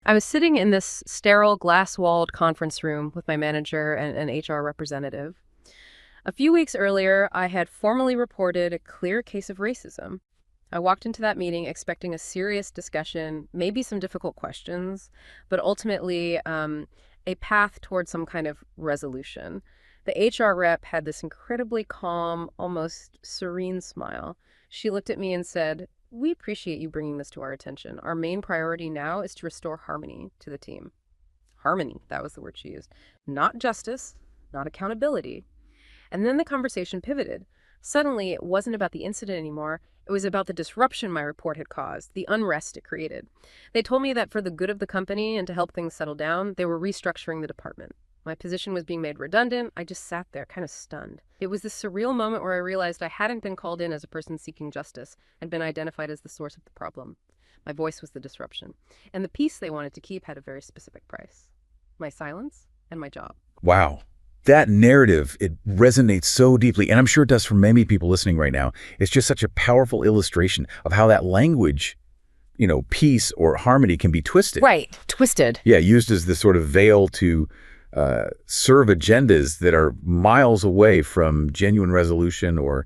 I was sitting in this sterile, glass-walled conference room with my manager and an HR representative. A few weeks earlier, I had formally reported a clear case of racism. I walked into that meeting expecting a serious discussion, maybe some difficult questions, but ultimately a path towards some kind of resolution. The HR rep had this incredibly calm, almost serene smile. She looked at me and said, "We appreciate you bringing this to our attention. Our main priority now is to restore harmony to the team." Harmony, that was the word she used. Not justice, not accountability. And then the conversation pivoted. Suddenly, it wasn't about the incident anymore. It was about the disruption my report had caused, the unrest it created. They told me that for the good of the company and to help things settle down, they were restructuring the department. My position was being made redundant. I just sat there, kind of stunned. It was this surreal moment where I realized I hadn't been called in as a person seeking justice and been identified as the source of the problem. My voice was the disruption. And the peace they wanted to keep had a very specific price. My silence and my job. Wow. That narrative, it resonates so deeply, and I'm sure it does for many people listening right now. It's just such a powerful illustration of how that language, peace or harmony can be twisted. Right. Twisted. Yeah, used as this sort of veil to serve agendas that are miles away from genuine resolution or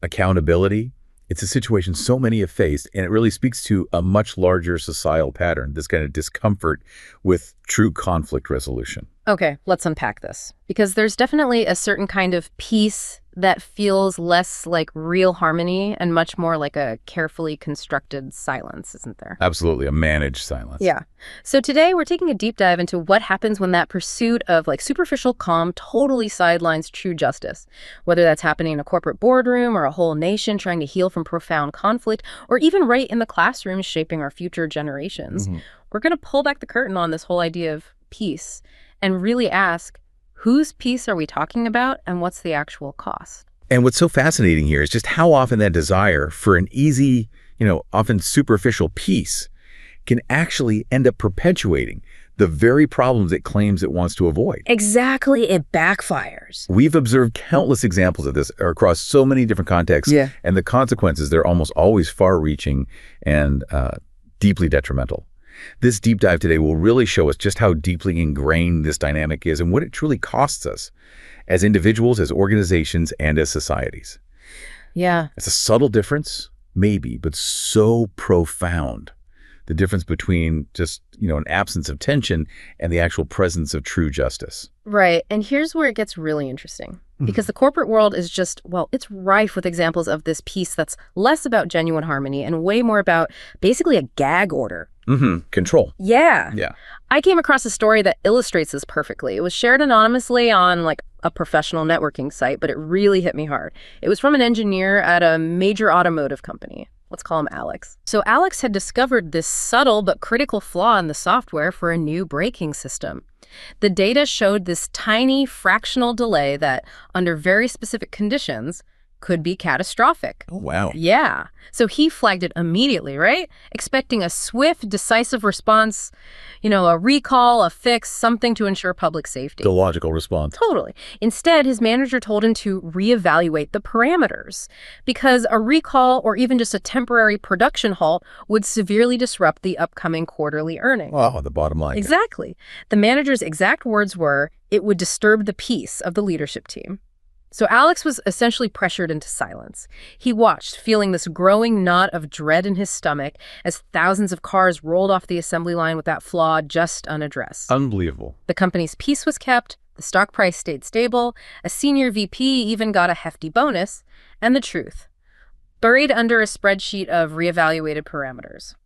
accountability. It's a situation so many have faced, and it really speaks to a much larger societal pattern, this kind of discomfort with true conflict resolution. Okay, let's unpack this. Because there's definitely a certain kind of peace that feels less like real harmony and much more like a carefully constructed silence, isn't there? Absolutely, a managed silence. Yeah. So today we're taking a deep dive into what happens when that pursuit of superficial calm totally sidelines true justice. Whether that's happening in a corporate boardroom or a whole nation trying to heal from profound conflict, or even right in the classroom shaping our future generations. Mm-hmm. We're going to pull back the curtain on this whole idea of peace and really ask, whose peace are we talking about and what's the actual cost? And what's so fascinating here is just how often that desire for an easy, often superficial peace can actually end up perpetuating the very problems it claims it wants to avoid. Exactly. It backfires. We've observed countless examples of this across so many different contexts. Yeah. And the consequences, they're almost always far-reaching and deeply detrimental. This deep dive today will really show us just how deeply ingrained this dynamic is and what it truly costs us as individuals, as organizations, and as societies. Yeah. It's a subtle difference, maybe, but so profound. The difference between just, an absence of tension and the actual presence of true justice. Right. And here's where it gets really interesting. Because the corporate world is just, it's rife with examples of this peace that's less about genuine harmony and way more about basically a gag order. Control. Yeah. Yeah. I came across a story that illustrates this perfectly. It was shared anonymously on a professional networking site, but it really hit me hard. It was from an engineer at a major automotive company. Let's call him Alex. So Alex had discovered this subtle but critical flaw in the software for a new braking system. The data showed this tiny fractional delay that, under very specific conditions, could be catastrophic. Oh, wow. Yeah. So he flagged it immediately, right? Expecting a swift, decisive response, a recall, a fix, something to ensure public safety. The logical response. Totally. Instead, his manager told him to reevaluate the parameters because a recall or even just a temporary production halt would severely disrupt the upcoming quarterly earnings. Oh, the bottom line. Exactly. The manager's exact words were, it would disturb the peace of the leadership team. So Alex was essentially pressured into silence. He watched, feeling this growing knot of dread in his stomach as thousands of cars rolled off the assembly line with that flaw just unaddressed. Unbelievable. The company's peace was kept, the stock price stayed stable, a senior VP even got a hefty bonus, and the truth, buried under a spreadsheet of reevaluated parameters.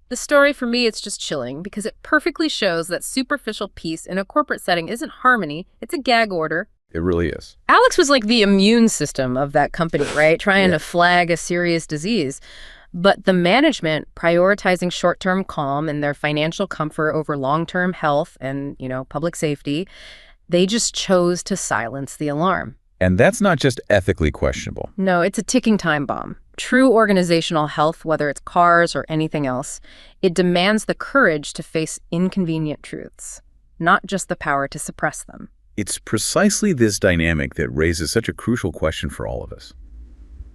The story, for me, it's just chilling because it perfectly shows that superficial peace in a corporate setting isn't harmony, it's a gag order. It really is. Alex was like the immune system of that company, right? Trying to flag a serious disease. But the management, prioritizing short-term calm and their financial comfort over long-term health and, public safety, they just chose to silence the alarm. And that's not just ethically questionable. No, it's a ticking time bomb. True organizational health, whether it's cars or anything else, it demands the courage to face inconvenient truths, not just the power to suppress them. It's precisely this dynamic that raises such a crucial question for all of us.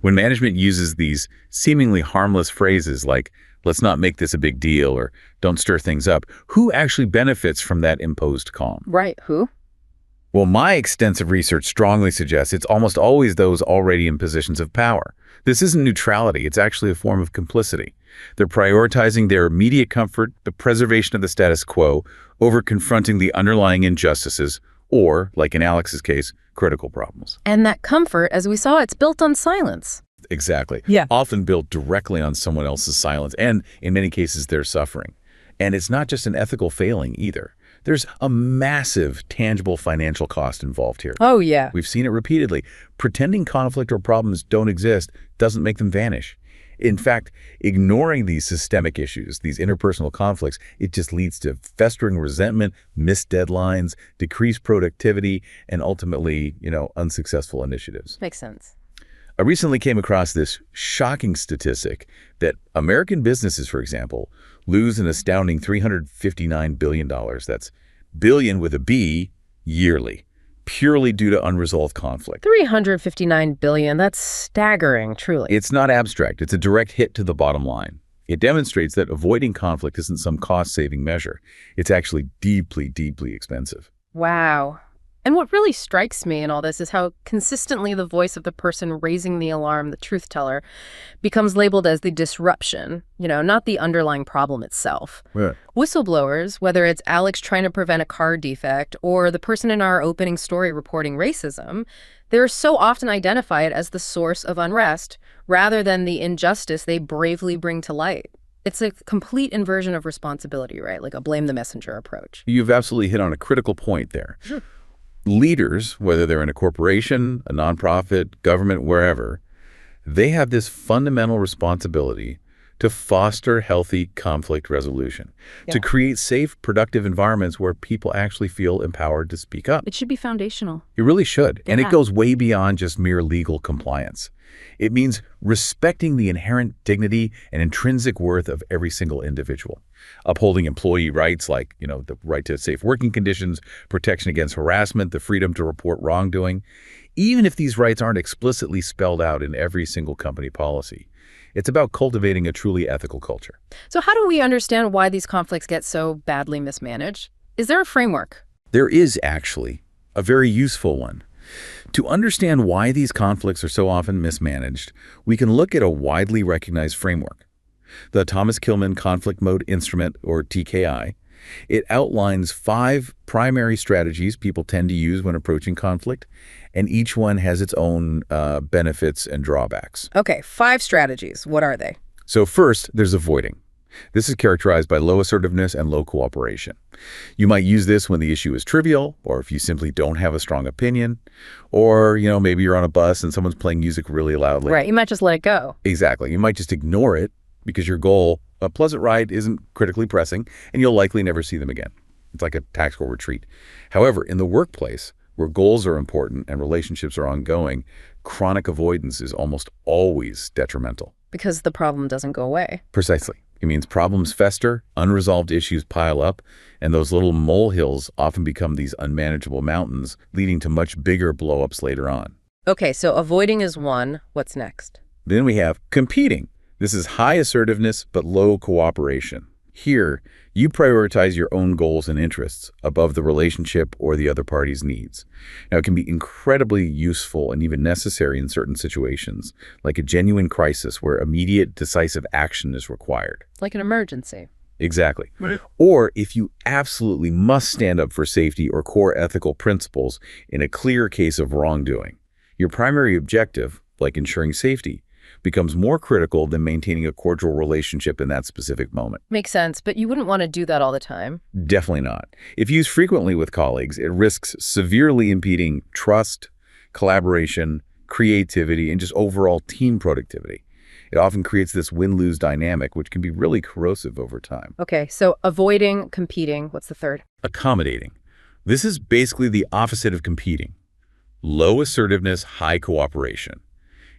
When management uses these seemingly harmless phrases like, let's not make this a big deal or don't stir things up, who actually benefits from that imposed calm? Right, who? Well, my extensive research strongly suggests it's almost always those already in positions of power. This isn't neutrality, it's actually a form of complicity. They're prioritizing their immediate comfort, the preservation of the status quo, over confronting the underlying injustices, or, like in Alex's case, critical problems. And that comfort, as we saw, it's built on silence. Exactly. Yeah. Often built directly on someone else's silence, and in many cases, their suffering. And it's not just an ethical failing either. There's a massive, tangible financial cost involved here. Oh, yeah. We've seen it repeatedly. Pretending conflict or problems don't exist doesn't make them vanish. In fact, ignoring these systemic issues, these interpersonal conflicts, it just leads to festering resentment, missed deadlines, decreased productivity, and ultimately, unsuccessful initiatives. Makes sense. I recently came across this shocking statistic that American businesses, for example, lose an astounding $359 billion. That's billion with a B yearly, purely due to unresolved conflict. $359 billion, that's staggering, truly. It's not abstract. It's a direct hit to the bottom line. It demonstrates that avoiding conflict isn't some cost-saving measure. It's actually deeply, deeply expensive. Wow. And what really strikes me in all this is how consistently the voice of the person raising the alarm, the truth teller, becomes labeled as the disruption, not the underlying problem itself. Yeah. Whistleblowers, whether it's Alex trying to prevent a car defect or the person in our opening story reporting racism, they're so often identified as the source of unrest rather than the injustice they bravely bring to light. It's a complete inversion of responsibility, right? Like a blame the messenger approach. You've absolutely hit on a critical point there. Sure. Leaders, whether they're in a corporation, a nonprofit, government, wherever, they have this fundamental responsibility to foster healthy conflict resolution, to create safe, productive environments where people actually feel empowered to speak up. It should be foundational. It really should. And Yeah. it goes way beyond just mere legal compliance. It means respecting the inherent dignity and intrinsic worth of every single individual, upholding employee rights like, the right to safe working conditions, protection against harassment, the freedom to report wrongdoing, even if these rights aren't explicitly spelled out in every single company policy. It's about cultivating a truly ethical culture. So how do we understand why these conflicts get so badly mismanaged? Is there a framework? There is actually a very useful one. To understand why these conflicts are so often mismanaged, we can look at a widely recognized framework. The Thomas Kilmann Conflict Mode Instrument, or TKI. It outlines 5 primary strategies people tend to use when approaching conflict, and each one has its own benefits and drawbacks. Okay, 5 strategies. What are they? So first, there's avoiding. This is characterized by low assertiveness and low cooperation. You might use this when the issue is trivial, or if you simply don't have a strong opinion, or, maybe you're on a bus and someone's playing music really loudly. Right, you might just let it go. Exactly. You might just ignore it because your goal, a pleasant ride, isn't critically pressing, and you'll likely never see them again. It's like a tactical retreat. However, in the workplace, where goals are important and relationships are ongoing, chronic avoidance is almost always detrimental. Because the problem doesn't go away. Precisely. It means problems fester, unresolved issues pile up, and those little molehills often become these unmanageable mountains, leading to much bigger blow-ups later on. Okay, so avoiding is one. What's next? Then we have competing. This is high assertiveness but low cooperation. Here, you prioritize your own goals and interests above the relationship or the other party's needs. Now, it can be incredibly useful and even necessary in certain situations, like a genuine crisis where immediate, decisive action is required. Like an emergency. Exactly. Or if you absolutely must stand up for safety or core ethical principles in a clear case of wrongdoing. Your primary objective, like ensuring safety, becomes more critical than maintaining a cordial relationship in that specific moment. Makes sense, but you wouldn't want to do that all the time. Definitely not. If used frequently with colleagues, it risks severely impeding trust, collaboration, creativity, and just overall team productivity. It often creates this win-lose dynamic, which can be really corrosive over time. Okay, so avoiding, competing. What's the third? Accommodating. This is basically the opposite of competing. Low assertiveness, high cooperation.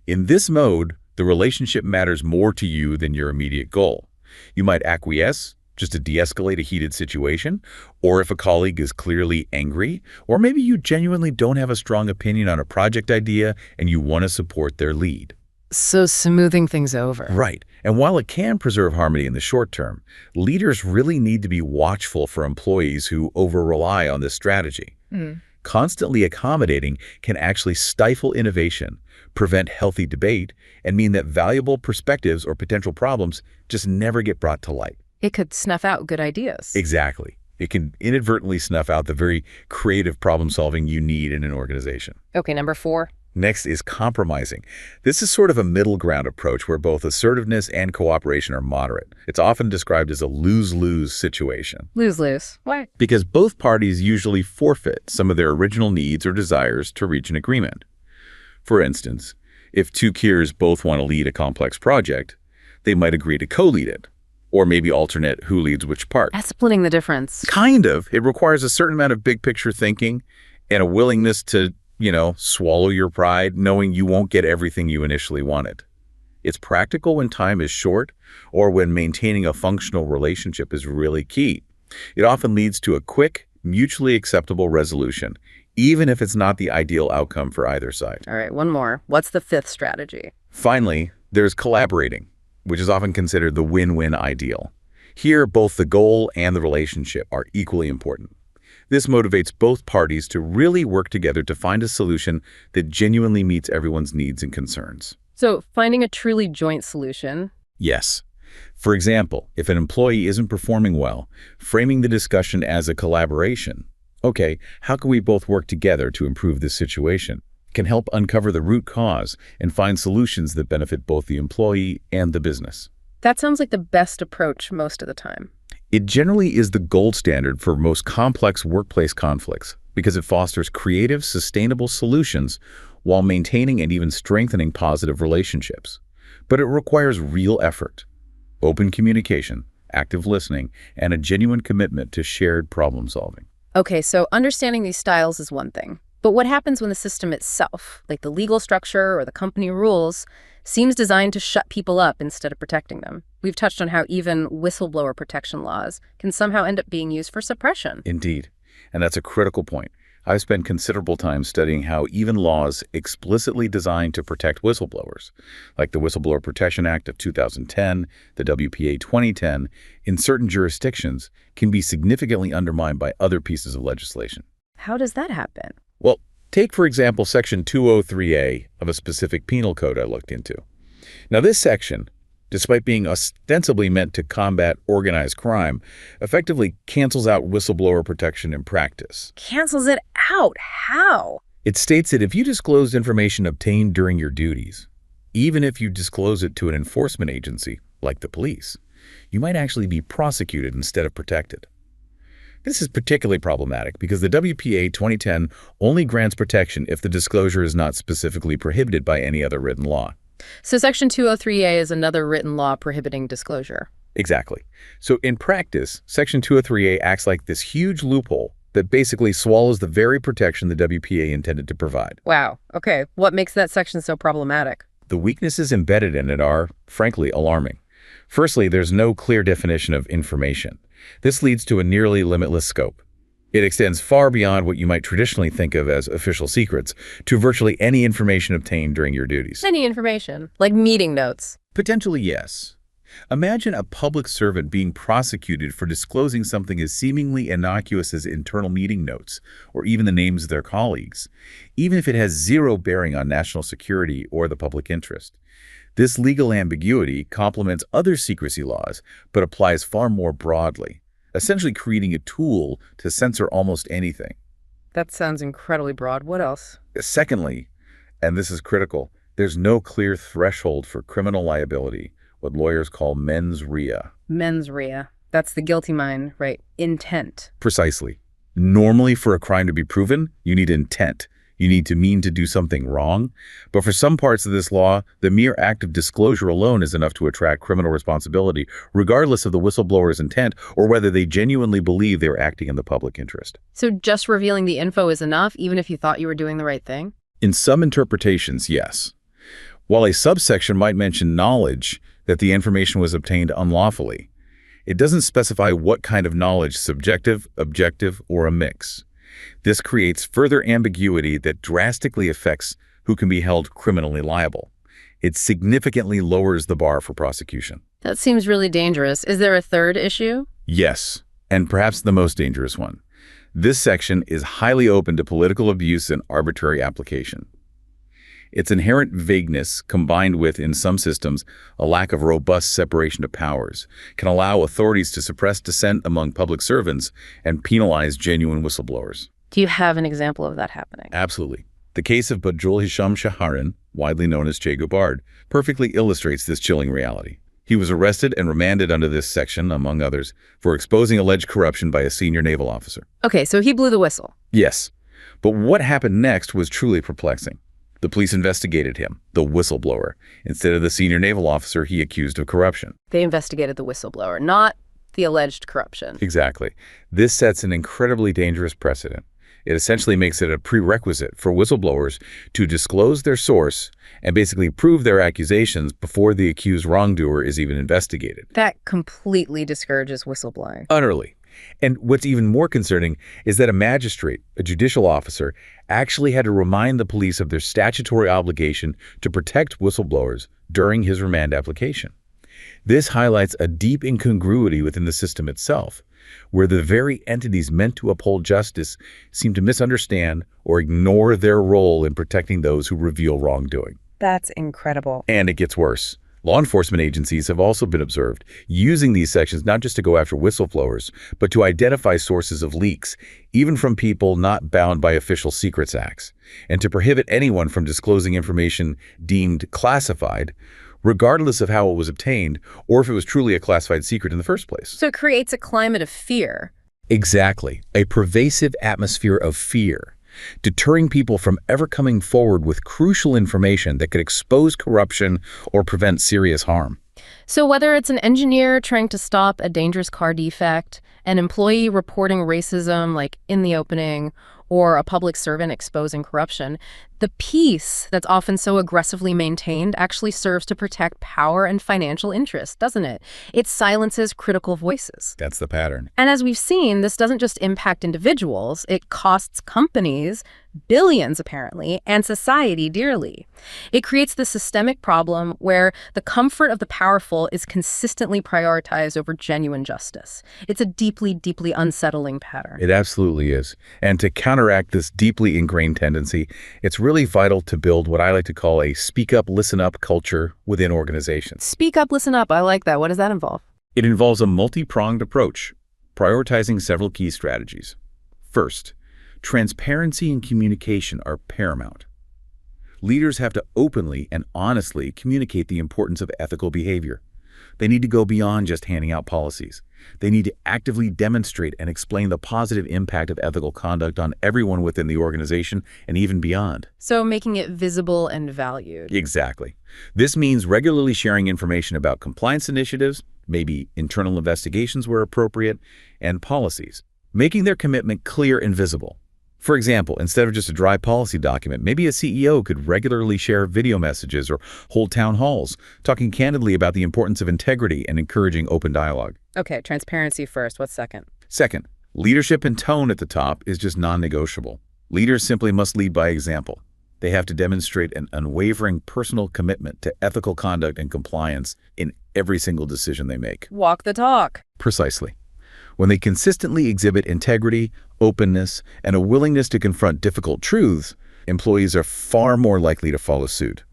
In this mode, the relationship matters more to you than your immediate goal. You might acquiesce just to de-escalate a heated situation, or if a colleague is clearly angry, or maybe you genuinely don't have a strong opinion on a project idea and you want to support their lead. So smoothing things over. Right. And while it can preserve harmony in the short term, leaders really need to be watchful for employees who over-rely on this strategy. Constantly accommodating can actually stifle innovation, prevent healthy debate, and mean that valuable perspectives or potential problems just never get brought to light. It could snuff out good ideas. Exactly. It can inadvertently snuff out the very creative problem-solving you need in an organization. Okay, number 4. Next is compromising. This is sort of a middle ground approach where both assertiveness and cooperation are moderate. It's often described as a lose-lose situation. Lose-lose. Why? Because both parties usually forfeit some of their original needs or desires to reach an agreement. For instance, if two peers both want to lead a complex project, they might agree to co-lead it, or maybe alternate who leads which part. That's splitting the difference. Kind of. It requires a certain amount of big-picture thinking and a willingness to swallow your pride, knowing you won't get everything you initially wanted. It's practical when time is short or when maintaining a functional relationship is really key. It often leads to a quick, mutually acceptable resolution, even if it's not the ideal outcome for either side. All right, one more. What's the 5th strategy? Finally, there's collaborating, which is often considered the win-win ideal. Here, both the goal and the relationship are equally important. This motivates both parties to really work together to find a solution that genuinely meets everyone's needs and concerns. So finding a truly joint solution. Yes. For example, if an employee isn't performing well, framing the discussion as a collaboration. Okay, how can we both work together to improve this situation? Can help uncover the root cause and find solutions that benefit both the employee and the business. That sounds like the best approach most of the time. It generally is the gold standard for most complex workplace conflicts because it fosters creative, sustainable solutions while maintaining and even strengthening positive relationships. But it requires real effort, open communication, active listening, and a genuine commitment to shared problem solving. Okay, so understanding these styles is one thing. But what happens when the system itself, like the legal structure or the company rules, seems designed to shut people up instead of protecting them? We've touched on how even whistleblower protection laws can somehow end up being used for suppression. Indeed. And that's a critical point. I've spent considerable time studying how even laws explicitly designed to protect whistleblowers, like the Whistleblower Protection Act of 2010, the WPA 2010, in certain jurisdictions can be significantly undermined by other pieces of legislation. How does that happen? Well, take, for example, Section 203A of a specific penal code I looked into. Now, this section, despite being ostensibly meant to combat organized crime, effectively cancels out whistleblower protection in practice. Cancels it out? How? It states that if you disclose information obtained during your duties, even if you disclose it to an enforcement agency, like the police, you might actually be prosecuted instead of protected. This is particularly problematic because the WPA 2010 only grants protection if the disclosure is not specifically prohibited by any other written law. So Section 203A is another written law prohibiting disclosure. Exactly. So in practice, Section 203A acts like this huge loophole that basically swallows the very protection the WPA intended to provide. Wow. Okay. What makes that section so problematic? The weaknesses embedded in it are, frankly, alarming. Firstly, there's no clear definition of information. This leads to a nearly limitless scope. It extends far beyond what you might traditionally think of as official secrets to virtually any information obtained during your duties. Any information, like meeting notes. Potentially, yes. Imagine a public servant being prosecuted for disclosing something as seemingly innocuous as internal meeting notes or even the names of their colleagues, even if it has zero bearing on national security or the public interest. This legal ambiguity complements other secrecy laws, but applies far more broadly, essentially creating a tool to censor almost anything. That sounds incredibly broad. What else? Secondly, and this is critical, there's no clear threshold for criminal liability, what lawyers call mens rea. Mens rea. That's the guilty mind, right? Intent. Precisely. Normally, for a crime to be proven, you need intent. You need to mean to do something wrong. But for some parts of this law, the mere act of disclosure alone is enough to attract criminal responsibility, regardless of the whistleblower's intent or whether they genuinely believe they are acting in the public interest. So just revealing the info is enough, even if you thought you were doing the right thing? In some interpretations, yes. While a subsection might mention knowledge that the information was obtained unlawfully, it doesn't specify what kind of knowledge, subjective, objective, or a mix. This creates further ambiguity that drastically affects who can be held criminally liable. It significantly lowers the bar for prosecution. That seems really dangerous. Is there a third issue? Yes, and perhaps the most dangerous one. This section is highly open to political abuse and arbitrary application. Its inherent vagueness, combined with, in some systems, a lack of robust separation of powers, can allow authorities to suppress dissent among public servants and penalize genuine whistleblowers. Do you have an example of that happening? Absolutely. The case of Badrul Hisham Shaharin, widely known as Che Gubard, perfectly illustrates this chilling reality. He was arrested and remanded under this section, among others, for exposing alleged corruption by a senior naval officer. Okay, so he blew the whistle. Yes, but what happened next was truly perplexing. The police investigated him, the whistleblower, instead of the senior naval officer he accused of corruption. They investigated the whistleblower, not the alleged corruption. Exactly. This sets an incredibly dangerous precedent. It essentially makes it a prerequisite for whistleblowers to disclose their source and basically prove their accusations before the accused wrongdoer is even investigated. That completely discourages whistleblowing. Utterly. And what's even more concerning is that a magistrate, a judicial officer, actually had to remind the police of their statutory obligation to protect whistleblowers during his remand application. This highlights a deep incongruity within the system itself, where the very entities meant to uphold justice seem to misunderstand or ignore their role in protecting those who reveal wrongdoing. That's incredible. And it gets worse. Law enforcement agencies have also been observed using these sections not just to go after whistleblowers, but to identify sources of leaks, even from people not bound by official secrets acts, and to prohibit anyone from disclosing information deemed classified, regardless of how it was obtained or if it was truly a classified secret in the first place. So it creates a climate of fear. Exactly. A pervasive atmosphere of fear, deterring people from ever coming forward with crucial information that could expose corruption or prevent serious harm. So whether it's an engineer trying to stop a dangerous car defect, an employee reporting racism like in the opening, or a public servant exposing corruption, the peace that's often so aggressively maintained actually serves to protect power and financial interests, doesn't it? It silences critical voices. That's the pattern. And as we've seen, this doesn't just impact individuals, it costs companies billions, apparently, and society dearly. It creates the systemic problem where the comfort of the powerful is consistently prioritized over genuine justice. It's a deeply, deeply unsettling pattern. It absolutely is. And to counteract this deeply ingrained tendency, it's really vital to build what I like to call a speak up, listen up culture within organizations. Speak up, listen up. I like that. What does that involve? It involves a multi-pronged approach, prioritizing several key strategies. First, transparency and communication are paramount. Leaders have to openly and honestly communicate the importance of ethical behavior. They need to go beyond just handing out policies. They need to actively demonstrate and explain the positive impact of ethical conduct on everyone within the organization and even beyond. So making it visible and valued. Exactly. This means regularly sharing information about compliance initiatives, maybe internal investigations where appropriate, and policies, making their commitment clear and visible. For example, instead of just a dry policy document, maybe a CEO could regularly share video messages or hold town halls, talking candidly about the importance of integrity and encouraging open dialogue. Okay, transparency first. What's second? Second, leadership and tone at the top is just non-negotiable. Leaders simply must lead by example. They have to demonstrate an unwavering personal commitment to ethical conduct and compliance in every single decision they make. Walk the talk. Precisely. When they consistently exhibit integrity, openness, and a willingness to confront difficult truths, employees are far more likely to follow suit.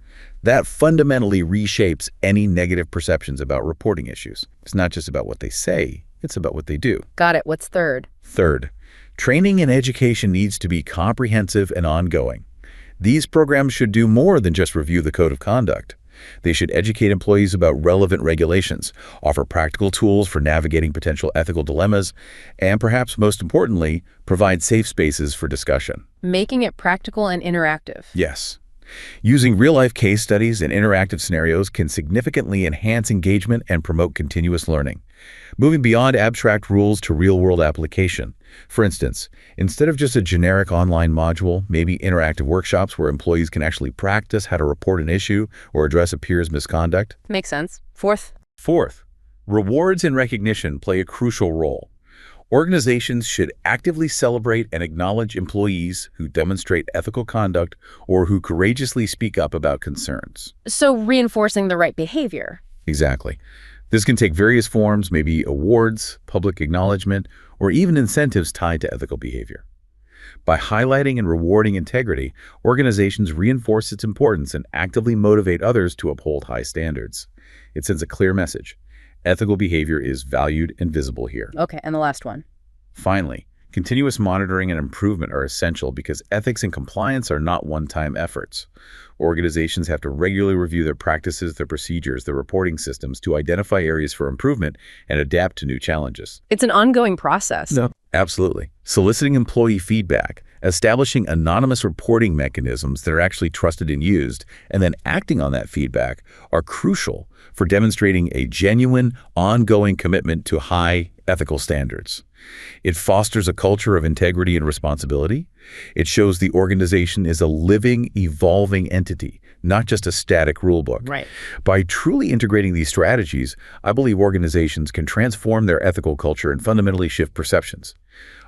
That fundamentally reshapes any negative perceptions about reporting issues. It's not just about what they say, it's about what they do. Got it. What's third? Third, training and education needs to be comprehensive and ongoing. These programs should do more than just review the code of conduct. They should educate employees about relevant regulations, offer practical tools for navigating potential ethical dilemmas, and perhaps most importantly, provide safe spaces for discussion. Making it practical and interactive. Yes. Using real-life case studies and interactive scenarios can significantly enhance engagement and promote continuous learning, moving beyond abstract rules to real-world application. For instance, instead of just a generic online module, maybe interactive workshops where employees can actually practice how to report an issue or address a peer's misconduct. Makes sense. Fourth. Fourth, rewards and recognition play a crucial role. Organizations should actively celebrate and acknowledge employees who demonstrate ethical conduct or who courageously speak up about concerns. So reinforcing the right behavior. Exactly. This can take various forms, maybe awards, public acknowledgement, or even incentives tied to ethical behavior. By highlighting and rewarding integrity, organizations reinforce its importance and actively motivate others to uphold high standards. It sends a clear message. Ethical behavior is valued and visible here. Okay, and the last one. Finally, continuous monitoring and improvement are essential because ethics and compliance are not one-time efforts. Organizations have to regularly review their practices, their procedures, their reporting systems to identify areas for improvement and adapt to new challenges. It's an ongoing process. No, absolutely. Soliciting employee feedback, establishing anonymous reporting mechanisms that are actually trusted and used, and then acting on that feedback are crucial for demonstrating a genuine, ongoing commitment to high ethical standards. It fosters a culture of integrity and responsibility. It shows the organization is a living, evolving entity, not just a static rulebook. Right. By truly integrating these strategies, I believe organizations can transform their ethical culture and fundamentally shift perceptions.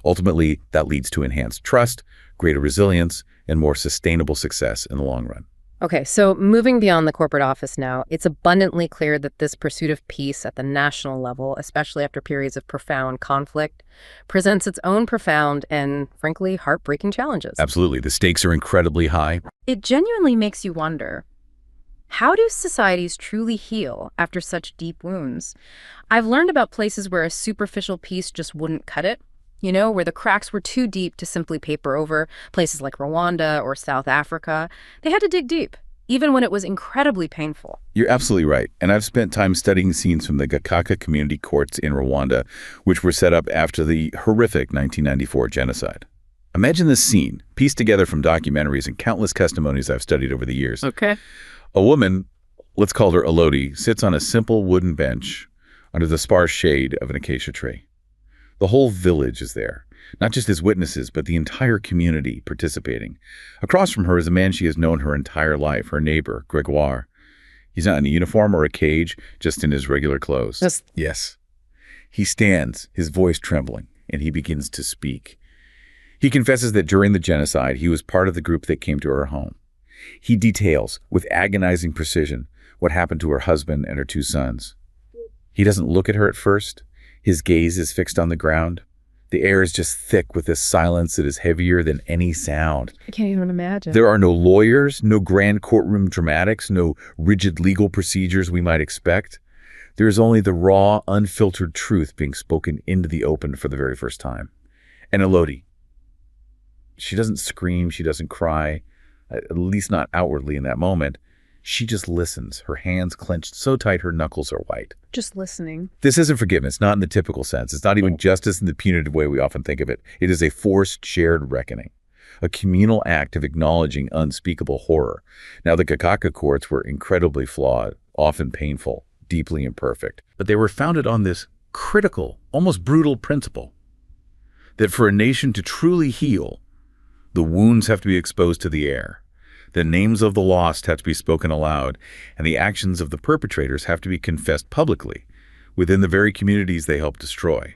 Ultimately, that leads to enhanced trust, greater resilience, and more sustainable success in the long run. Okay, so moving beyond the corporate office now, it's abundantly clear that this pursuit of peace at the national level, especially after periods of profound conflict, presents its own profound and, frankly, heartbreaking challenges. Absolutely. The stakes are incredibly high. It genuinely makes you wonder, how do societies truly heal after such deep wounds? I've learned about places where a superficial peace just wouldn't cut it. You know, where the cracks were too deep to simply paper over, places like Rwanda or South Africa. They had to dig deep, even when it was incredibly painful. You're absolutely right. And I've spent time studying scenes from the Gacaca community courts in Rwanda, which were set up after the horrific 1994 genocide. Imagine this scene, pieced together from documentaries and countless testimonies I've studied over the years. Okay. A woman, let's call her Elodie, sits on a simple wooden bench under the sparse shade of an acacia tree. The whole village is there, not just as witnesses, but the entire community participating. Across from her is a man she has known her entire life, her neighbor, Gregoire. He's not in a uniform or a cage, just in his regular clothes. Yes. He stands, his voice trembling, and he begins to speak. He confesses that during the genocide, he was part of the group that came to her home. He details, with agonizing precision, what happened to her husband and her 2 sons. He doesn't look at her at first. His gaze is fixed on the ground. The air is just thick with this silence that is heavier than any sound. I can't even imagine. There are no lawyers, no grand courtroom dramatics, no rigid legal procedures we might expect. There is only the raw, unfiltered truth being spoken into the open for the very first time. And Elodie, she doesn't scream, she doesn't cry, at least not outwardly in that moment. She just listens, her hands clenched so tight her knuckles are white. Just listening. This isn't forgiveness, not in the typical sense. It's not even justice in the punitive way we often think of it. It is a forced, shared reckoning, a communal act of acknowledging unspeakable horror. Now, the Gacaca courts were incredibly flawed, often painful, deeply imperfect, but they were founded on this critical, almost brutal principle that for a nation to truly heal, the wounds have to be exposed to the air. The names of the lost have to be spoken aloud, and the actions of the perpetrators have to be confessed publicly within the very communities they helped destroy.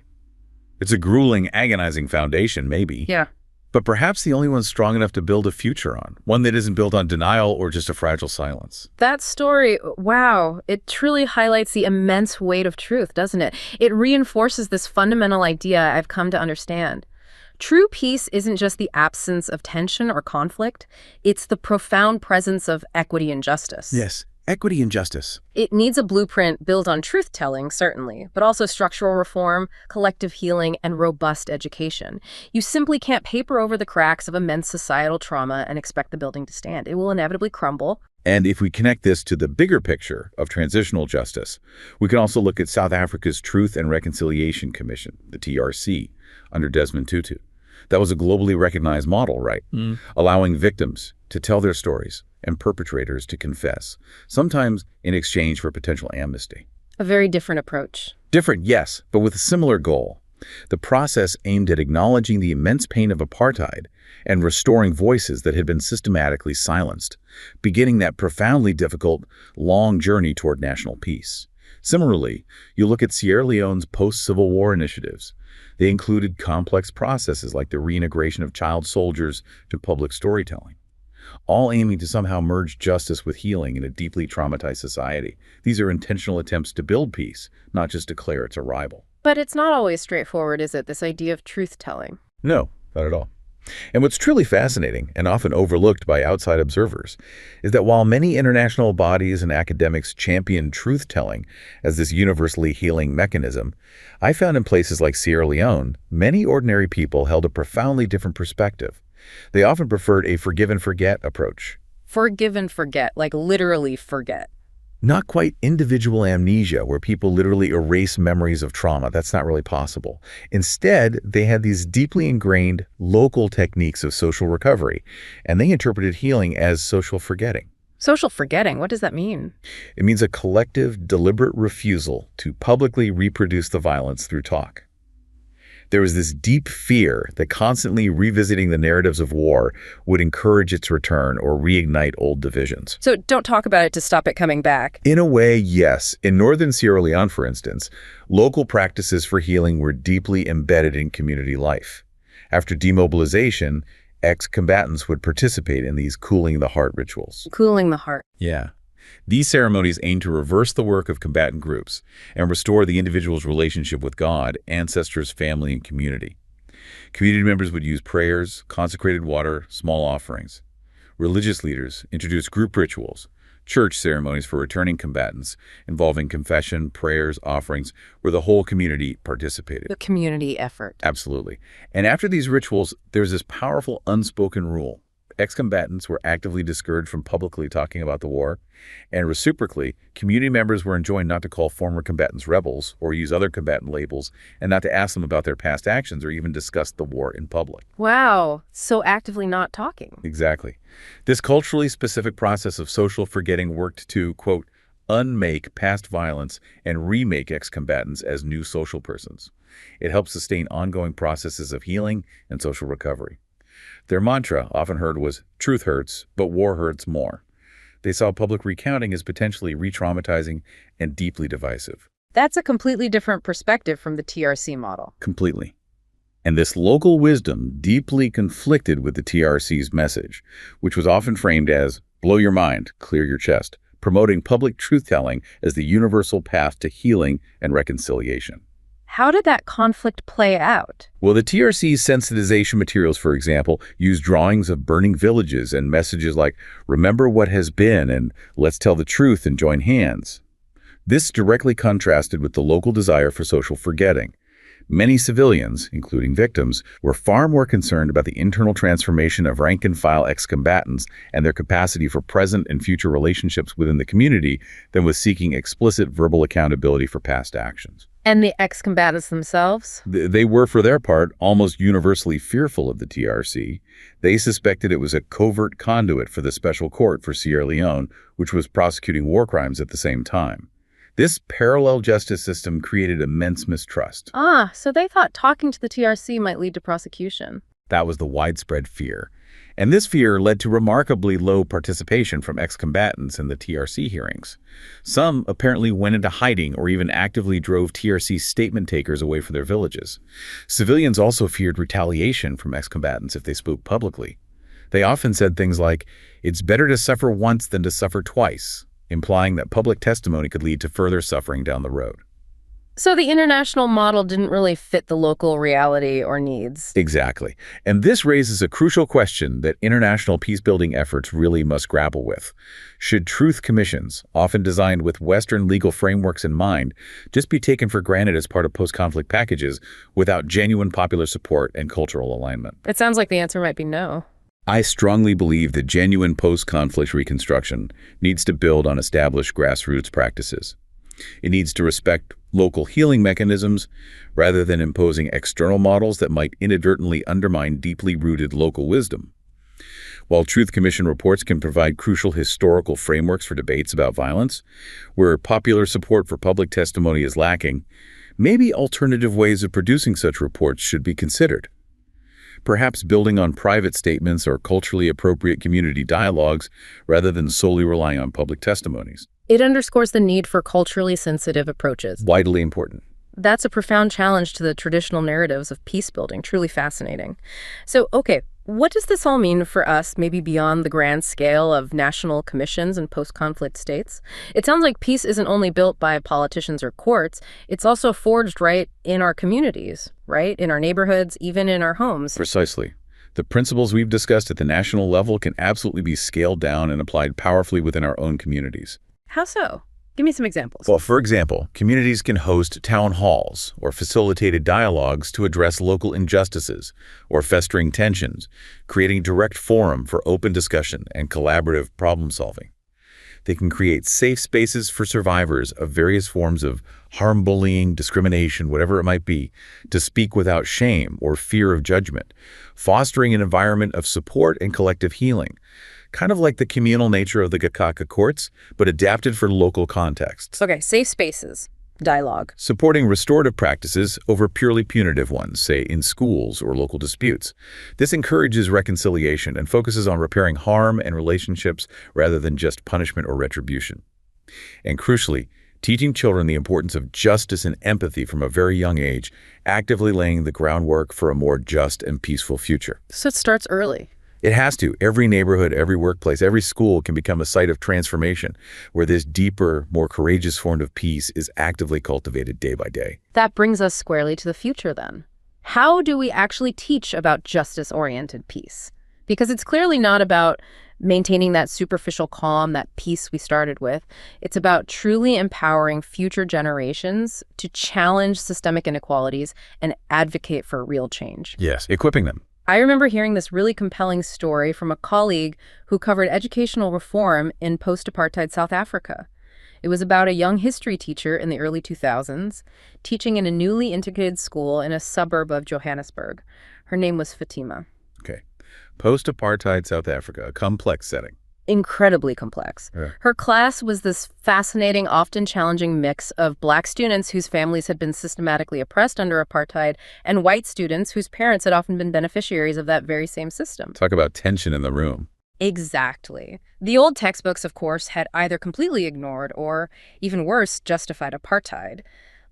It's a grueling, agonizing foundation, maybe. Yeah. But perhaps the only one strong enough to build a future on, one that isn't built on denial or just a fragile silence. That story, wow, it truly highlights the immense weight of truth, doesn't it? It reinforces this fundamental idea I've come to understand. True peace isn't just the absence of tension or conflict. It's the profound presence of equity and justice. Yes, equity and justice. It needs a blueprint built on truth-telling, certainly, but also structural reform, collective healing, and robust education. You simply can't paper over the cracks of immense societal trauma and expect the building to stand. It will inevitably crumble. And if we connect this to the bigger picture of transitional justice, we can also look at South Africa's Truth and Reconciliation Commission, the TRC, under Desmond Tutu. That was a globally recognized model, right? Allowing victims to tell their stories and perpetrators to confess, sometimes in exchange for potential amnesty. A very different approach. Different, yes, but with a similar goal. The process aimed at acknowledging the immense pain of apartheid and restoring voices that had been systematically silenced, beginning that profoundly difficult, long journey toward national peace. Similarly, you look at Sierra Leone's post-Civil War initiatives. They included complex processes like the reintegration of child soldiers to public storytelling, all aiming to somehow merge justice with healing in a deeply traumatized society. These are intentional attempts to build peace, not just declare its arrival. But it's not always straightforward, is it, this idea of truth-telling? No, not at all. And what's truly fascinating, and often overlooked by outside observers, is that while many international bodies and academics champion truth-telling as this universally healing mechanism, I found in places like Sierra Leone, many ordinary people held a profoundly different perspective. They often preferred a forgive and forget approach. Forgive and forget, like literally forget. Not quite individual amnesia, where people literally erase memories of trauma. That's not really possible. Instead, they had these deeply ingrained local techniques of social recovery, and they interpreted healing as social forgetting. Social forgetting, what does that mean? It means a collective, deliberate refusal to publicly reproduce the violence through talk. There was this deep fear that constantly revisiting the narratives of war would encourage its return or reignite old divisions. So don't talk about it to stop it coming back. In a way, yes. In northern Sierra Leone, for instance, local practices for healing were deeply embedded in community life. After demobilization, ex-combatants would participate in these cooling the heart rituals. Cooling the heart. Yeah. These ceremonies aim to reverse the work of combatant groups and restore the individual's relationship with God, ancestors, family, and community. Community members would use prayers, consecrated water, small offerings. Religious leaders introduced group rituals, church ceremonies for returning combatants, involving confession, prayers, offerings, where the whole community participated. The community effort. Absolutely. And after these rituals, there's this powerful unspoken rule. Ex-combatants were actively discouraged from publicly talking about the war, and reciprocally, community members were enjoined not to call former combatants rebels or use other combatant labels, and not to ask them about their past actions or even discuss the war in public. Wow, so actively not talking. Exactly. This culturally specific process of social forgetting worked to, quote, unmake past violence and remake ex-combatants as new social persons. It helped sustain ongoing processes of healing and social recovery. Their mantra, often heard, was, truth hurts, but war hurts more. They saw public recounting as potentially re-traumatizing and deeply divisive. That's a completely different perspective from the TRC model. Completely. And this local wisdom deeply conflicted with the TRC's message, which was often framed as, blow your mind, clear your chest, promoting public truth-telling as the universal path to healing and reconciliation. How did that conflict play out? Well, the TRC's sensitization materials, for example, use drawings of burning villages and messages like, remember what has been and let's tell the truth and join hands. This directly contrasted with the local desire for social forgetting. Many civilians, including victims, were far more concerned about the internal transformation of rank-and-file ex-combatants and their capacity for present and future relationships within the community than with seeking explicit verbal accountability for past actions. And the ex-combatants themselves? They were, for their part, almost universally fearful of the TRC. They suspected it was a covert conduit for the Special Court for Sierra Leone, which was prosecuting war crimes at the same time. This parallel justice system created immense mistrust. So they thought talking to the TRC might lead to prosecution. That was the widespread fear. And this fear led to remarkably low participation from ex-combatants in the TRC hearings. Some apparently went into hiding or even actively drove TRC statement takers away from their villages. Civilians also feared retaliation from ex-combatants if they spoke publicly. They often said things like, it's better to suffer once than to suffer twice, implying that public testimony could lead to further suffering down the road. So the international model didn't really fit the local reality or needs. Exactly. And this raises a crucial question that international peace-building efforts really must grapple with. Should truth commissions, often designed with Western legal frameworks in mind, just be taken for granted as part of post-conflict packages without genuine popular support and cultural alignment? It sounds like the answer might be no. I strongly believe that genuine post-conflict reconstruction needs to build on established grassroots practices. It needs to respect local healing mechanisms rather than imposing external models that might inadvertently undermine deeply rooted local wisdom. While Truth Commission reports can provide crucial historical frameworks for debates about violence, where popular support for public testimony is lacking, maybe alternative ways of producing such reports should be considered. Perhaps building on private statements or culturally appropriate community dialogues rather than solely relying on public testimonies. It underscores the need for culturally sensitive approaches. Vitally important. That's a profound challenge to the traditional narratives of peace building. Truly fascinating. So, okay, what does this all mean for us, maybe beyond the grand scale of national commissions and post-conflict states? It sounds like peace isn't only built by politicians or courts, it's also forged right in our communities, right? In our neighborhoods, even in our homes. Precisely. The principles we've discussed at the national level can absolutely be scaled down and applied powerfully within our own communities. How so? Give me some examples. Well, for example, communities can host town halls or facilitated dialogues to address local injustices or festering tensions, creating direct forum for open discussion and collaborative problem solving. They can create safe spaces for survivors of various forms of harm, bullying, discrimination, whatever it might be, to speak without shame or fear of judgment, fostering an environment of support and collective healing. Kind of like the communal nature of the Gacaca courts, but adapted for local contexts. Okay, safe spaces, dialogue. Supporting restorative practices over purely punitive ones, say in schools or local disputes. This encourages reconciliation and focuses on repairing harm and relationships rather than just punishment or retribution. And crucially, teaching children the importance of justice and empathy from a very young age, actively laying the groundwork for a more just and peaceful future. So it starts early. It has to. Every neighborhood, every workplace, every school can become a site of transformation where this deeper, more courageous form of peace is actively cultivated day by day. That brings us squarely to the future then. How do we actually teach about justice-oriented peace? Because it's clearly not about maintaining that superficial calm, that peace we started with. It's about truly empowering future generations to challenge systemic inequalities and advocate for real change. Yes, equipping them. I remember hearing this really compelling story from a colleague who covered educational reform in post-apartheid South Africa. It was about a young history teacher in the early 2000s, teaching in a newly integrated school in a suburb of Johannesburg. Her name was Fatima. Okay. Post-apartheid South Africa, a complex setting. Incredibly complex. Yeah. Her class was this fascinating, often challenging mix of Black students whose families had been systematically oppressed under apartheid and white students whose parents had often been beneficiaries of that very same system. Talk about tension in the room. Exactly. The old textbooks, of course, had either completely ignored or, even worse, justified apartheid.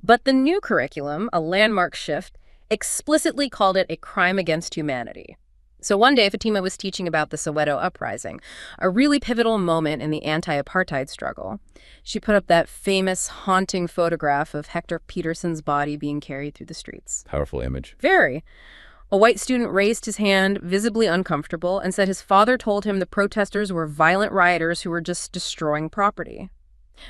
But the new curriculum, a landmark shift, explicitly called it a crime against humanity. So one day, Fatima was teaching about the Soweto uprising, a really pivotal moment in the anti-apartheid struggle. She put up that famous, haunting photograph of Hector Peterson's body being carried through the streets. Powerful image. Very. A white student raised his hand, visibly uncomfortable, and said his father told him the protesters were violent rioters who were just destroying property.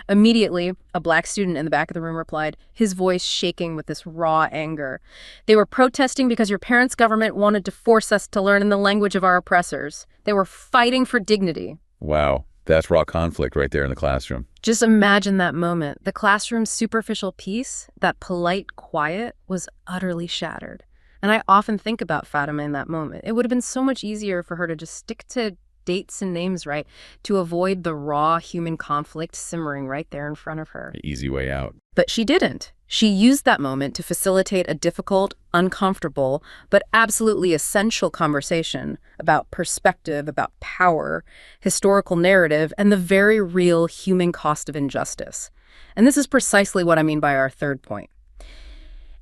Immediately, a Black student in the back of the room replied, his voice shaking with this raw anger. They were protesting because your parents' government wanted to force us to learn in the language of our oppressors. They were fighting for dignity. Wow, that's raw conflict right there in the classroom. Just imagine that moment. The classroom's superficial peace, that polite quiet, was utterly shattered. And I often think about Fatima in that moment. It would have been so much easier for her to just stick to dates and names right, to avoid the raw human conflict simmering right there in front of her. Easy way out. But she didn't. She used that moment to facilitate a difficult, uncomfortable, but absolutely essential conversation about perspective, about power, historical narrative, and the very real human cost of injustice. And this is precisely what I mean by our third point.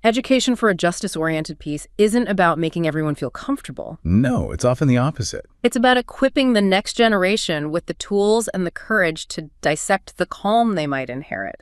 Education for a justice-oriented peace isn't about making everyone feel comfortable. No, it's often the opposite. It's about equipping the next generation with the tools and the courage to dissect the calm they might inherit.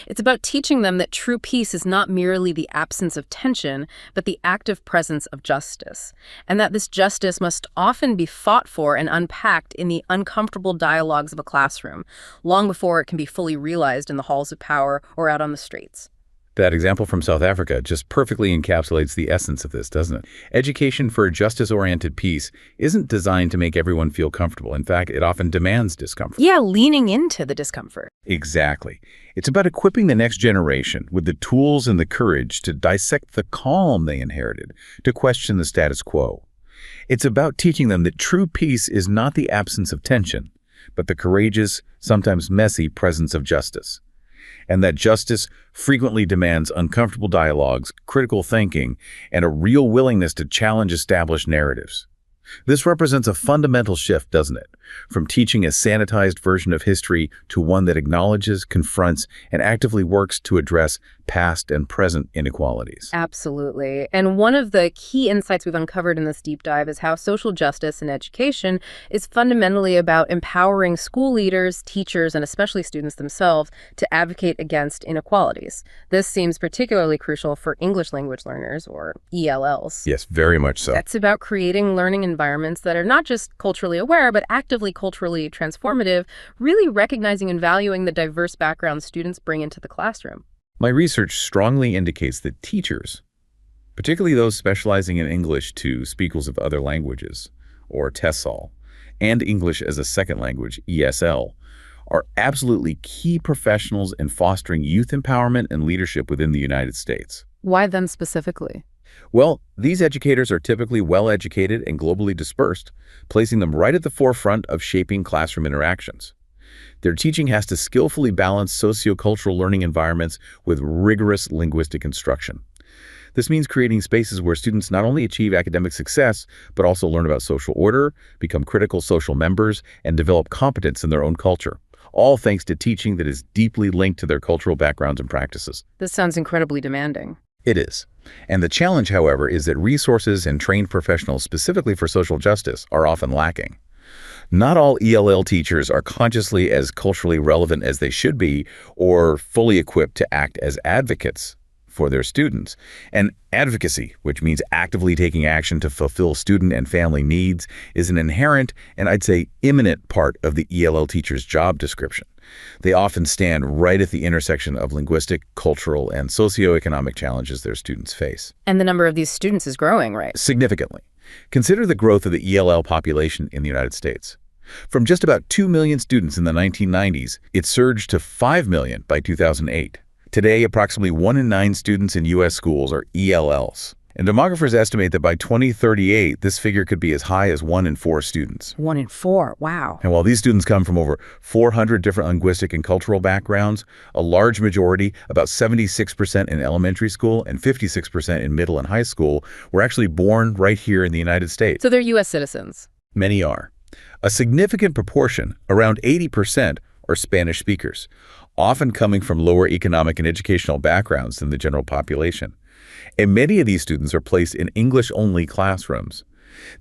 It's about teaching them that true peace is not merely the absence of tension, but the active presence of justice, and that this justice must often be fought for and unpacked in the uncomfortable dialogues of a classroom, long before it can be fully realized in the halls of power or out on the streets. That example from South Africa just perfectly encapsulates the essence of this, doesn't it? Education for a justice-oriented peace isn't designed to make everyone feel comfortable. In fact, it often demands discomfort. Yeah, leaning into the discomfort. Exactly. It's about equipping the next generation with the tools and the courage to dissect the calm they inherited, to question the status quo. It's about teaching them that true peace is not the absence of tension, but the courageous, sometimes messy presence of justice. And that justice frequently demands uncomfortable dialogues, critical thinking, and a real willingness to challenge established narratives. This represents a fundamental shift, doesn't it? From teaching a sanitized version of history to one that acknowledges, confronts, and actively works to address past and present inequalities. Absolutely. And one of the key insights we've uncovered in this deep dive is how social justice in education is fundamentally about empowering school leaders, teachers, and especially students themselves to advocate against inequalities. This seems particularly crucial for English language learners, or ELLs. Yes, very much so. That's about creating learning environments that are not just culturally aware, but actively culturally transformative, really recognizing and valuing the diverse backgrounds students bring into the classroom. My research strongly indicates that teachers, particularly those specializing in English to speakers of other languages, or TESOL, and English as a second language, ESL, are absolutely key professionals in fostering youth empowerment and leadership within the United States. Why them specifically? Well, these educators are typically well-educated and globally dispersed, placing them right at the forefront of shaping classroom interactions. Their teaching has to skillfully balance sociocultural learning environments with rigorous linguistic instruction. This means creating spaces where students not only achieve academic success, but also learn about social order, become critical social members, and develop competence in their own culture, all thanks to teaching that is deeply linked to their cultural backgrounds and practices. This sounds incredibly demanding. It is. And the challenge, however, is that resources and trained professionals specifically for social justice are often lacking. Not all ELL teachers are consciously as culturally relevant as they should be or fully equipped to act as advocates for their students. And advocacy, which means actively taking action to fulfill student and family needs, is an inherent and I'd say imminent part of the ELL teacher's job description. They often stand right at the intersection of linguistic, cultural, and socioeconomic challenges their students face. And the number of these students is growing, right? Significantly. Consider the growth of the ELL population in the United States. From just about 2 million students in the 1990s, it surged to 5 million by 2008. Today, approximately 1 in 9 students in U.S. schools are ELLs. And demographers estimate that by 2038, this figure could be as high as 1 in 4 students. 1 in 4, wow. And while these students come from over 400 different linguistic and cultural backgrounds, a large majority, about 76% in elementary school and 56% in middle and high school, were actually born right here in the United States. So they're U.S. citizens. Many are. A significant proportion, around 80%, are Spanish speakers, often coming from lower economic and educational backgrounds than the general population. And many of these students are placed in English-only classrooms.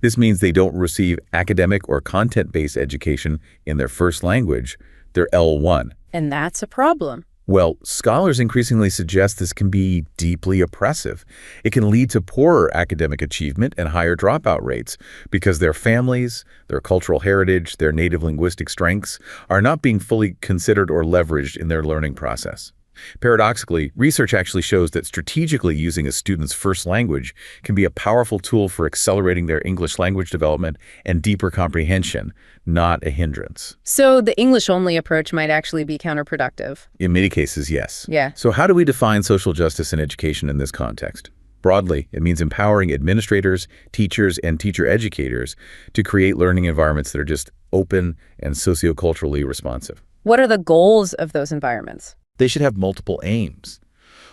This means they don't receive academic or content-based education in their first language, their L1. And that's a problem. Well, scholars increasingly suggest this can be deeply oppressive. It can lead to poorer academic achievement and higher dropout rates because their families, their cultural heritage, their native linguistic strengths are not being fully considered or leveraged in their learning process. Paradoxically, research actually shows that strategically using a student's first language can be a powerful tool for accelerating their English language development and deeper comprehension, not a hindrance. So the English-only approach might actually be counterproductive. In many cases, yes. Yeah. So how do we define social justice in education in this context? Broadly, it means empowering administrators, teachers, and teacher educators to create learning environments that are just open and socioculturally responsive. What are the goals of those environments? They should have multiple aims: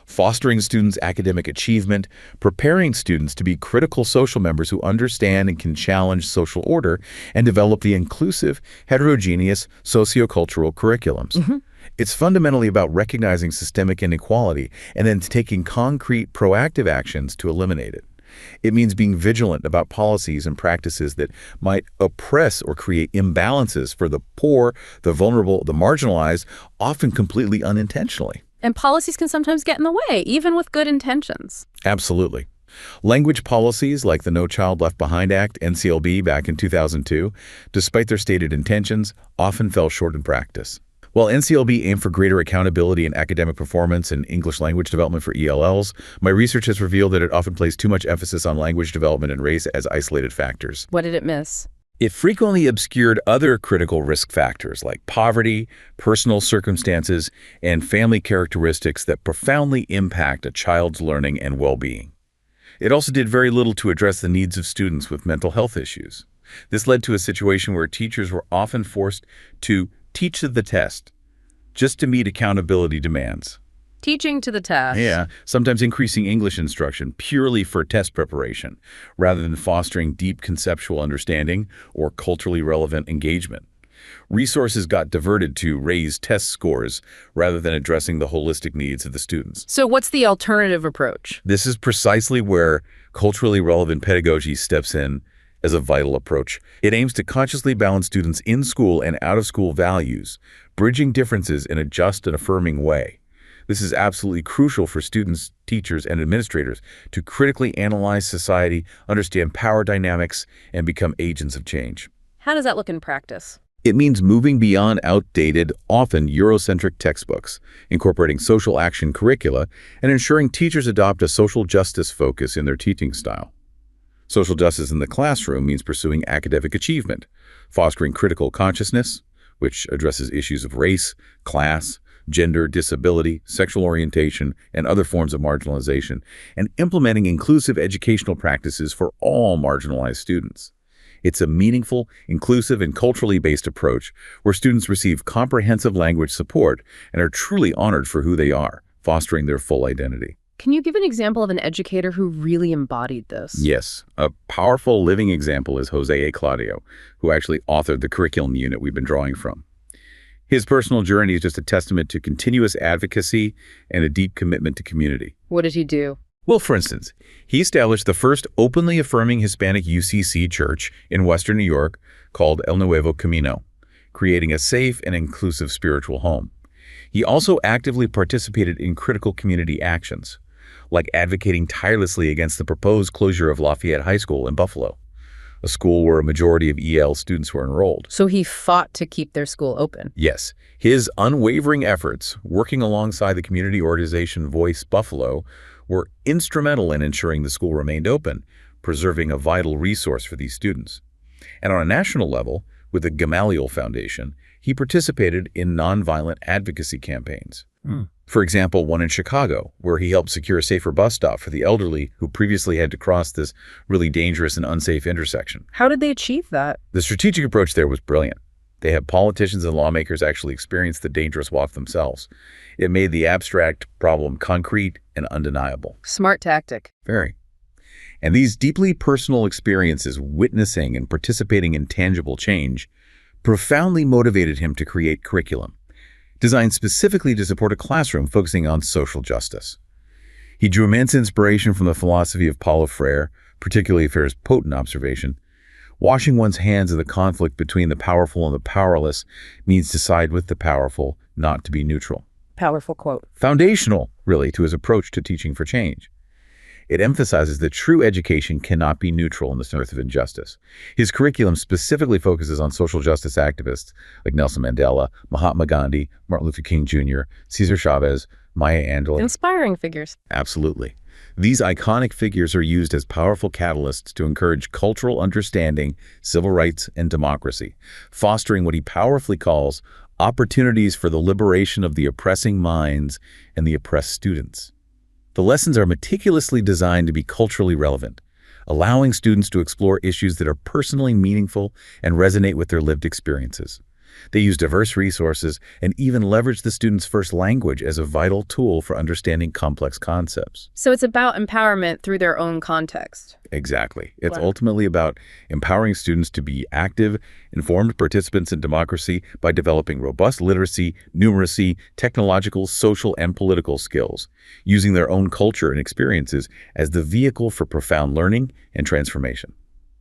fostering students' academic achievement, preparing students to be critical social members who understand and can challenge social order, and develop the inclusive, heterogeneous, sociocultural curriculums. It's fundamentally about recognizing systemic inequality and then taking concrete, proactive actions to eliminate it. It means being vigilant about policies and practices that might oppress or create imbalances for the poor, the vulnerable, the marginalized, often completely unintentionally. And policies can sometimes get in the way, even with good intentions. Absolutely. Language policies like the No Child Left Behind Act, NCLB, back in 2002, despite their stated intentions, often fell short in practice. While NCLB aimed for greater accountability in academic performance and English language development for ELLs, my research has revealed that it often placed too much emphasis on language development and race as isolated factors. What did it miss? It frequently obscured other critical risk factors like poverty, personal circumstances, and family characteristics that profoundly impact a child's learning and well-being. It also did very little to address the needs of students with mental health issues. This led to a situation where teachers were often forced to teach to the test just to meet accountability demands. Teaching to the test. Yeah, sometimes increasing English instruction purely for test preparation, rather than fostering deep conceptual understanding or culturally relevant engagement. Resources got diverted to raise test scores rather than addressing the holistic needs of the students. So what's the alternative approach? This is precisely where culturally relevant pedagogy steps in as a vital approach. It aims to consciously balance students' in-school and out-of-school values, bridging differences in a just and affirming way. This is absolutely crucial for students, teachers, and administrators to critically analyze society, understand power dynamics, and become agents of change. How does that look in practice? It means moving beyond outdated, often Eurocentric textbooks, incorporating social action curricula, and ensuring teachers adopt a social justice focus in their teaching style. Social justice in the classroom means pursuing academic achievement, fostering critical consciousness, which addresses issues of race, class, gender, disability, sexual orientation, and other forms of marginalization, and implementing inclusive educational practices for all marginalized students. It's a meaningful, inclusive, and culturally based approach where students receive comprehensive language support and are truly honored for who they are, fostering their full identity. Can you give an example of an educator who really embodied this? Yes, a powerful living example is Jose A. Claudio, who actually authored the curriculum unit we've been drawing from. His personal journey is just a testament to continuous advocacy and a deep commitment to community. What did he do? Well, for instance, he established the first openly affirming Hispanic UCC church in Western New York called El Nuevo Camino, creating a safe and inclusive spiritual home. He also actively participated in critical community actions, like advocating tirelessly against the proposed closure of Lafayette High School in Buffalo, a school where a majority of EL students were enrolled. So he fought to keep their school open. Yes, his unwavering efforts, working alongside the community organization Voice Buffalo, were instrumental in ensuring the school remained open, preserving a vital resource for these students. And on a national level, with the Gamaliel Foundation, he participated in nonviolent advocacy campaigns. For example, one in Chicago, where he helped secure a safer bus stop for the elderly who previously had to cross this really dangerous and unsafe intersection. How did they achieve that? The strategic approach there was brilliant. They had politicians and lawmakers actually experience the dangerous walk themselves. It made the abstract problem concrete and undeniable. Smart tactic. Very. And these deeply personal experiences, witnessing and participating in tangible change, profoundly motivated him to create curriculum designed specifically to support a classroom focusing on social justice. He drew immense inspiration from the philosophy of Paulo Freire, particularly Freire's potent observation: washing one's hands of the conflict between the powerful and the powerless means to side with the powerful, not to be neutral. Powerful quote. Foundational, really, to his approach to teaching for change. It emphasizes that true education cannot be neutral in the earth of injustice. His curriculum specifically focuses on social justice activists like Nelson Mandela, Mahatma Gandhi, Martin Luther King Jr., Cesar Chavez, Maya Angelou. Inspiring figures. Absolutely. These iconic figures are used as powerful catalysts to encourage cultural understanding, civil rights, and democracy, fostering what he powerfully calls opportunities for the liberation of the oppressing minds and the oppressed students. The lessons are meticulously designed to be culturally relevant, allowing students to explore issues that are personally meaningful and resonate with their lived experiences. They use diverse resources and even leverage the students' first language as a vital tool for understanding complex concepts. So it's about empowerment through their own context. Exactly. It's Wow. ultimately about empowering students to be active, informed participants in democracy by developing robust literacy, numeracy, technological, social, and political skills, using their own culture and experiences as the vehicle for profound learning and transformation.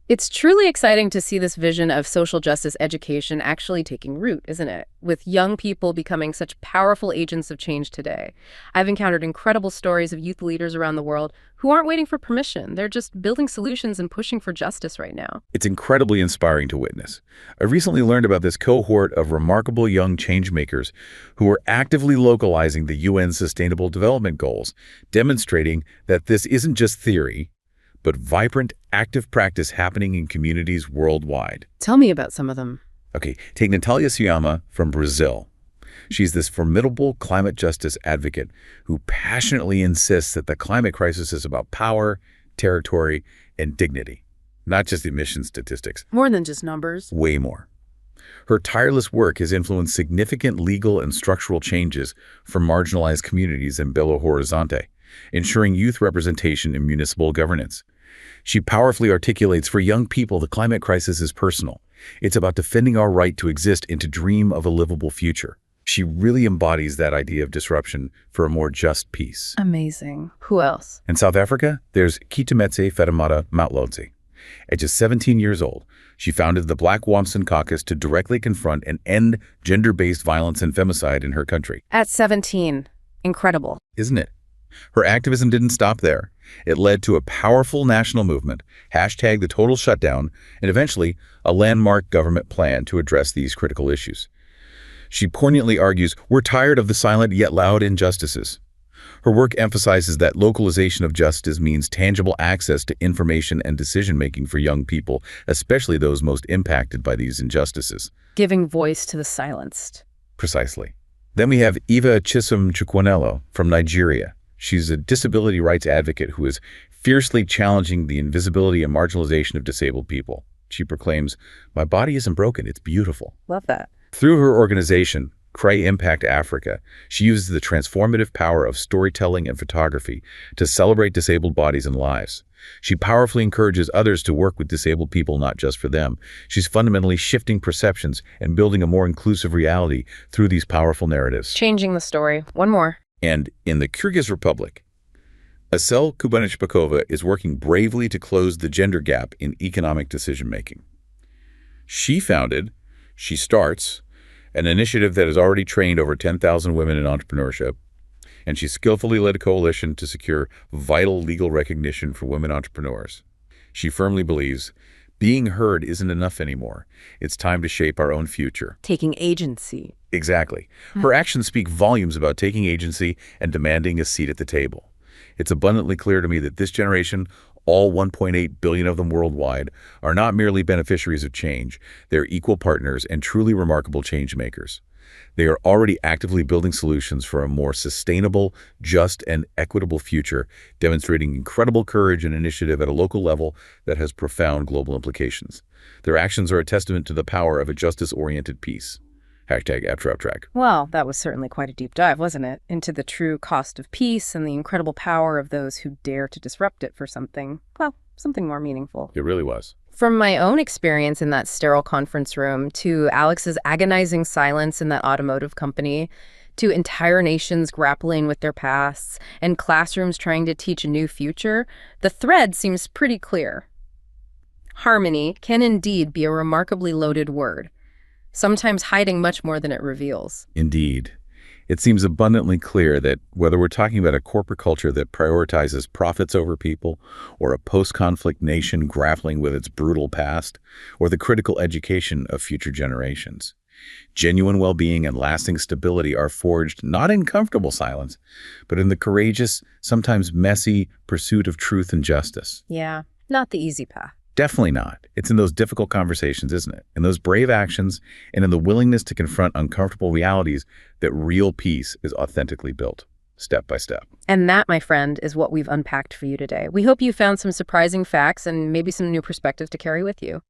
It's truly exciting to see this vision of social justice education actually taking root, isn't it? With young people becoming such powerful agents of change today. I've encountered incredible stories of youth leaders around the world who aren't waiting for permission. They're just building solutions and pushing for justice right now. It's incredibly inspiring to witness. I recently learned about this cohort of remarkable young changemakers who are actively localizing the UN's Sustainable Development Goals, demonstrating that this isn't just theory, but vibrant, active practice happening in communities worldwide. Tell me about some of them. Okay, take Natalia Suyama from Brazil. She's this formidable climate justice advocate who passionately insists that the climate crisis is about power, territory, and dignity, not just emission statistics. More than just numbers. Way more. Her tireless work has influenced significant legal and structural changes for marginalized communities in Belo Horizonte, ensuring youth representation in municipal governance. She powerfully articulates for young people the climate crisis is personal. It's about defending our right to exist and to dream of a livable future. She really embodies that idea of disruption for a more just peace. Amazing. Who else? In South Africa, there's Khetometse Fedimata Mothlotse. At just 17 years old, she founded the Black Wamson Caucus to directly confront and end gender-based violence and femicide in her country. At 17. Incredible. Isn't it? Her activism didn't stop there. It led to a powerful national movement, hashtag the total shutdown, and eventually a landmark government plan to address these critical issues. She poignantly argues, we're tired of the silent yet loud injustices. Her work emphasizes that localization of justice means tangible access to information and decision-making for young people, especially those most impacted by these injustices. Giving voice to the silenced. Precisely. Then we have Eva Chisom Chukwunelo from Nigeria. She's a disability rights advocate who is fiercely challenging the invisibility and marginalization of disabled people. She proclaims, "My body isn't broken, it's beautiful." Love that. Through her organization, Cray Impact Africa, she uses the transformative power of storytelling and photography to celebrate disabled bodies and lives. She powerfully encourages others to work with disabled people, not just for them. She's fundamentally shifting perceptions and building a more inclusive reality through these powerful narratives. Changing the story. One more. And in the Kyrgyz Republic, Asel Kubanishbekova is working bravely to close the gender gap in economic decision-making. She starts, an initiative that has already trained over 10,000 women in entrepreneurship, and she skillfully led a coalition to secure vital legal recognition for women entrepreneurs. She firmly believes being heard isn't enough anymore. It's time to shape our own future. Taking agency. Exactly. Her actions speak volumes about taking agency and demanding a seat at the table. It's abundantly clear to me that this generation, all 1.8 billion of them worldwide, are not merely beneficiaries of change. They're equal partners and truly remarkable change makers. They are already actively building solutions for a more sustainable, just, and equitable future, demonstrating incredible courage and initiative at a local level that has profound global implications. Their actions are a testament to the power of a justice-oriented peace. Hashtag AfterUpTrack. Well, that was certainly quite a deep dive, wasn't it? Into the true cost of peace and the incredible power of those who dare to disrupt it for something, well, something more meaningful. It really was. From my own experience in that sterile conference room, to Alex's agonizing silence in that automotive company, to entire nations grappling with their pasts, and classrooms trying to teach a new future, the thread seems pretty clear. Harmony can indeed be a remarkably loaded word, sometimes hiding much more than it reveals. Indeed. It seems abundantly clear that whether we're talking about a corporate culture that prioritizes profits over people, or a post-conflict nation grappling with its brutal past, or the critical education of future generations, genuine well-being and lasting stability are forged not in comfortable silence, but in the courageous, sometimes messy pursuit of truth and justice. Yeah, not the easy path. Definitely not. It's in those difficult conversations, isn't it? In those brave actions and in the willingness to confront uncomfortable realities that real peace is authentically built, step by step. And that, my friend, is what we've unpacked for you today. We hope you found some surprising facts and maybe some new perspective to carry with you.